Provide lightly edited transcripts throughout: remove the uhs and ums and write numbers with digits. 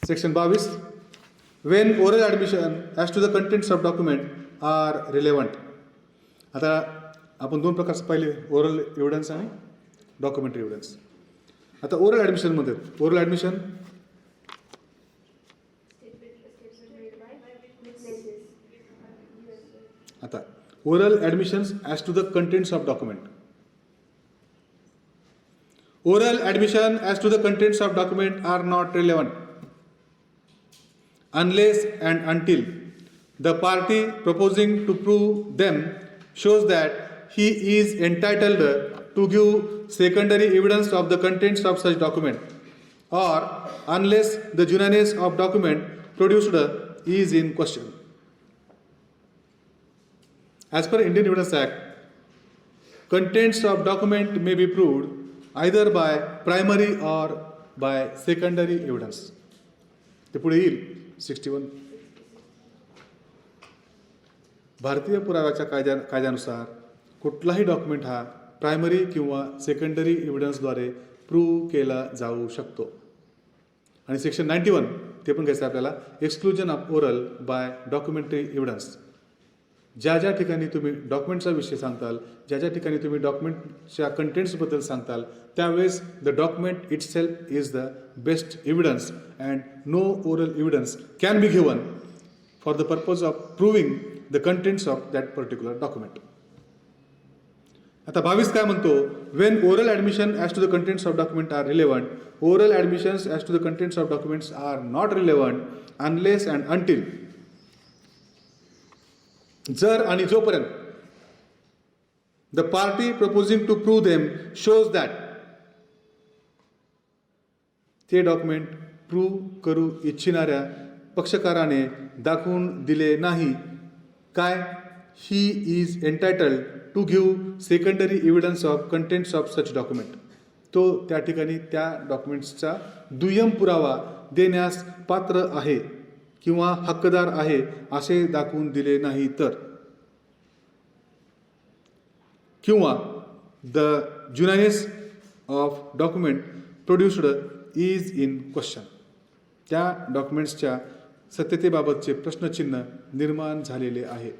Section 22. When oral admission as to the contents of document are relevant. आता आपण दोन प्रकारचे पाहिले, ओरल एव्हिडन्स आणि डॉक्युमेंटरी एव्हिडन्स. आता ओरल ॲडमिशनमध्ये ओरल ॲडमिशन आता oral admissions as to the contents of document. Oral admission as to the contents of document are not relevant unless and until the party proposing to prove them shows that he is entitled to give secondary evidence of the contents of such document, or unless the genuineness of document produced is in question. As per Indian Evidence Act, contents of document may be proved either by primary or by secondary evidence. ते पुढे येईल 61. भारतीय पुराव्याच्या कायद्यानुसार कुठलाही document हा primary किंवा secondary एव्हिडन्सद्वारे prove केला जाऊ शकतो. आणि सेक्शन 91 ते पण घ्यायचं आपल्याला, exclusion of oral by documentary evidence. ज्या ज्या ठिकाणी तुम्ही डॉक्युमेंटचा विषय सांगताल, ज्या ज्या ठिकाणी तुम्ही डॉक्युमेंटच्या कंटेंट्सबद्दल सांगताल, त्यावेळेस the document itself is the best evidence and no oral evidence can be given for the purpose of proving the contents of that particular document. आता 22 काय म्हणतो, when oral admission as to the contents of document are relevant, oral admissions as to the contents of documents are not relevant unless and until. जर आणि जोपर्यंत the party proposing to prove them shows that, ते document prove करू इच्छिणाऱ्या पक्षकाराने दाखवून दिले नाही काय, he is entitled to give secondary evidence of contents of such document. तो त्या ठिकाणी त्या डॉक्युमेंट्सचा दुय्यम पुरावा देण्यास पात्र आहे किंवा हक्कदार आहे असे दाखवून दिले नाही तर, किंवा the genuineness of document produced is in question, त्या डॉक्युमेंट्सच्या सत्यतेबाबतचे प्रश्नचिन्ह निर्माण झालेले आहे.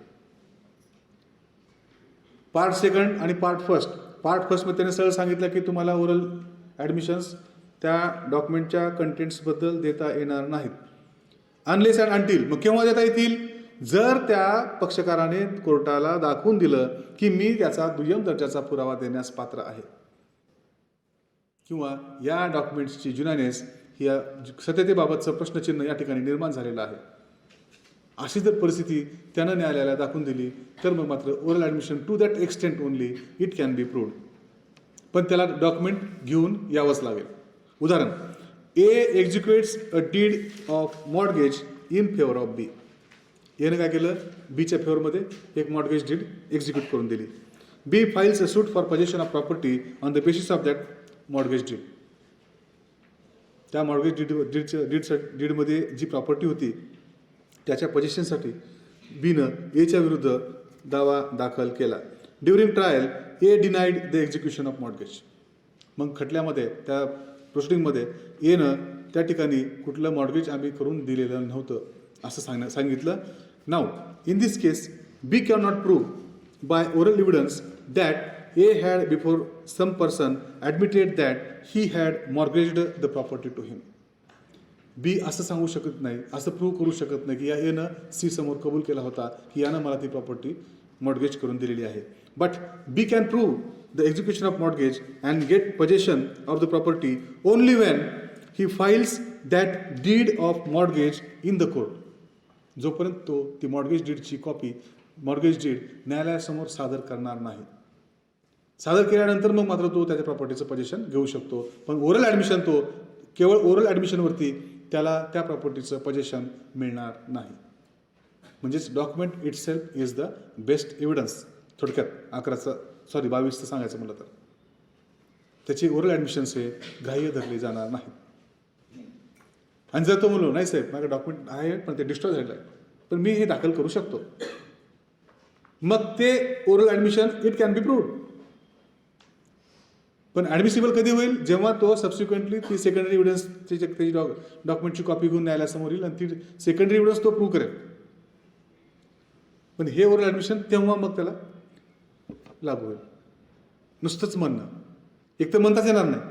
पार्ट सेकंड आणि पार्ट फर्स्ट. पार्ट फर्स्टमध्ये त्याने सरळ सांगितलं की तुम्हाला ओरल ॲडमिशन्स त्या डॉक्युमेंटच्या कंटेंट्सबद्दल देता येणार नाहीत. अनलेस अँड अंटिल, मग केव्हा देता येतील, जर त्या पक्षकाराने कोर्टाला दाखवून दिलं की मी त्याचा दुय्यम दर्जाचा पुरावा देण्यास पात्र आहे, किंवा या डॉक्युमेंट्सची जुनानेस या सत्यतेबाबतचं प्रश्नचिन्ह या ठिकाणी निर्माण झालेलं आहे. अशी जर परिस्थिती त्यानं न्यायालयाला दाखवून दिली तर मग मात्र oral admission to that extent only it can be proved. पण त्याला डॉक्युमेंट घेऊन यावंच लागेल. उदाहरण, A executes a deed of mortgage in favour of B. याने काय केलं, बीच्या फेवरमध्ये एक मॉर्गेज डीड एक्झिक्यूट करून दिली. B files a suit for possession of property on the basis of that mortgage deed. त्या मॉर्गेज डीडमध्ये जी प्रॉपर्टी होती त्याच्या पोजेशनसाठी बीनं एच्या विरुद्ध दावा दाखल केला. During trial A denied the execution of mortgage. मग खटल्यामध्ये त्या प्रोसिडिंगमध्ये एनं त्या ठिकाणी कुठलं मॉर्गेज आम्ही करून दिलेलं नव्हतं असं सांगितलं. Now in this case B cannot prove by oral evidence that A had before some person admitted that he had mortgaged the property to him. B असं सांगू शकत नाही, असं प्रूव्ह करू शकत नाही की या एनं सी समोर कबूल केला होता की यानं मला ती प्रॉपर्टी मॉर्गेज करून दिलेली आहे. But B can prove the execution of mortgage and get possession of the property only when he files that deed of mortgage in the court. जोपर्यंत तो ती मॉर्गेज डीडची कॉपी, मॉर्गेज डीड न्यायालयासमोर सादर करणार नाही. सादर केल्यानंतर मग मात्र तो त्याच्या प्रॉपर्टीचं पोजेशन घेऊ शकतो. पण ओरल ॲडमिशन, तो केवळ ओरल ॲडमिशनवरती त्याला त्या प्रॉपर्टीचं पोजेशन मिळणार नाही. म्हणजेच document itself is the best evidence. थोडक्यात 22चं सांगायचं म्हटलं तर त्याची ओरल ॲडमिशन्स हे ग्राह्य धरले जाणार नाही. आणि जर तो म्हणलो नाही साहेब माझं डॉक्युमेंट आहे पण ते डिस्ट्रॉय झालेलं आहे, पण मी हे दाखल करू शकतो, मग ते oral admission it can be proved. पण ॲडमिसिबल कधी होईल, जेव्हा तो सबसिक्वेंटली ती सेकंडरी एव्हिडन्स त्याची डॉक्युमेंटची कॉपी घेऊन न्यायालयासमोर येईल आणि ती सेकंडरी एव्हिडन्स तो प्रूव्ह करेल. पण हे ओरल ॲडमिशन तेव्हा मग त्याला लागू होईल. नुसतंच म्हणणं एक तर म्हणताच येणार नाही.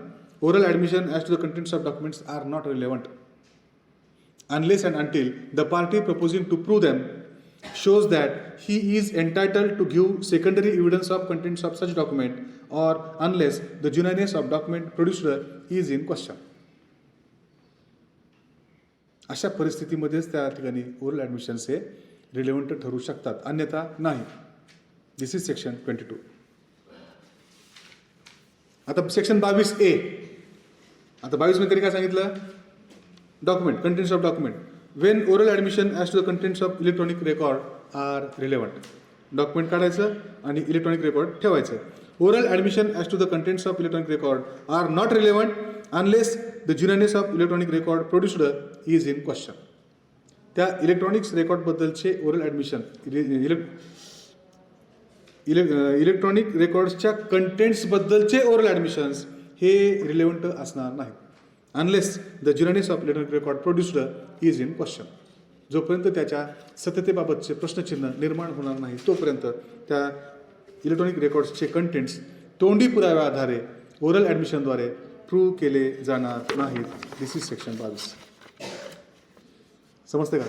Oral admission as to the contents of documents are not relevant unless and until the party proposing to prove them shows that he is entitled to give secondary evidence of contents of such document or unless the genuineness of document produced is in question. अशा परिस्थितीमध्येच त्या ठिकाणी oral admissions हे relevant ठरू शकतात, अन्यथा नाही. This is section 22. आता section 22A. आता 22 मध्ये काय सांगितलं? Document, contents of document. When oral admission as to the contents of electronic record are relevant. Document काढायचं आणि इलेक्ट्रॉनिक रेकॉर्ड ठेवायचं. Oral admission as to the contents of electronic record are not relevant unless the genuineness of electronic record produced is in question. त्या electronics रेकॉर्डबद्दलचे oral admission, electronic रेकॉर्ड्सच्या कंटेंट्सबद्दलचे oral admissions हे relevant असणार नाहीत unless the genuineness of electronic record produced is in question. जोपर्यंत त्याच्या सत्यतेबाबतचे प्रश्नचिन्ह निर्माण होणार नाही तोपर्यंत त्या इलेक्ट्रॉनिक रेकॉर्ड्सचे कंटेंट्स तोंडी पुराव्या आधारे ओरल ॲडमिशनद्वारे प्रूव्ह केले जाणार नाहीत. दिस इज सेक्शन 22. समजते का?